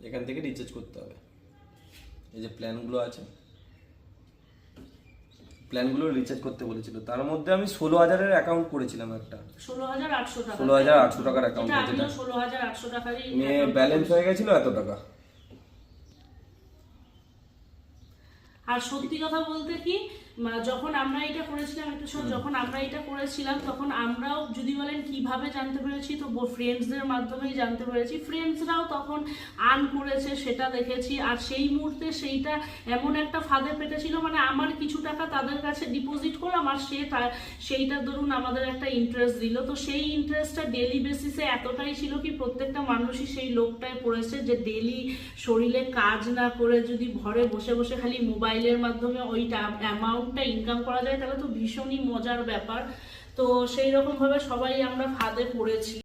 এখান থেকে রিচার্জ করতে হবে। এই যে প্ল্যানগুলো আছে, প্ল্যানগুলো রিচার্জ করতে বলেছিল। তার মধ্যে আমি 16,000-এর অ্যাকাউন্ট করেছিলাম একটা, 16,800 টাকা, 16,800 টাকার অ্যাকাউন্ট এটা করেছিলাম। আমিও 16,800 টাকারই ব্যালেন্স হয়ে গেছিল এত টাকা। আর সত্যি কথা বলতে কি, যখন আমরা এটা করেছিলাম যখন আমরা এটা করেছিলাম তখন আমরাও যদি বলেন কিভাবে জানতে পেরেছি, তো ফ্রেন্ডসদের মাধ্যমেই জানতে পেরেছি। ফ্রেন্ডসরাও তখন আর্ন করেছে সেটা দেখেছি। আর সেই মুহূর্তে সেইটা এমন একটা ফাঁদে পেতেছিল, মানে আমার কিছু টাকা তাদের কাছে ডিপোজিট করলাম আর সেইটা ধরুন আমাদের একটা ইন্টারেস্ট দিল। তো সেই ইন্টারেস্টটা ডেলি বেসিসে এতটাই ছিল কি প্রত্যেকটা মানুষই সেই লোকটায় পড়েছে যে ডেলি শরীরে কাজ না করে যদি ঘরে বসে বসে খালি মোবাইলের মাধ্যমে ওইটা অ্যামাউন্টটা ইনকাম করা যায় তাহলে তো ভীষণই মজার ব্যাপার। তো সেই রকম ভাবে সবাই আমরা ফাঁদে পড়েছি।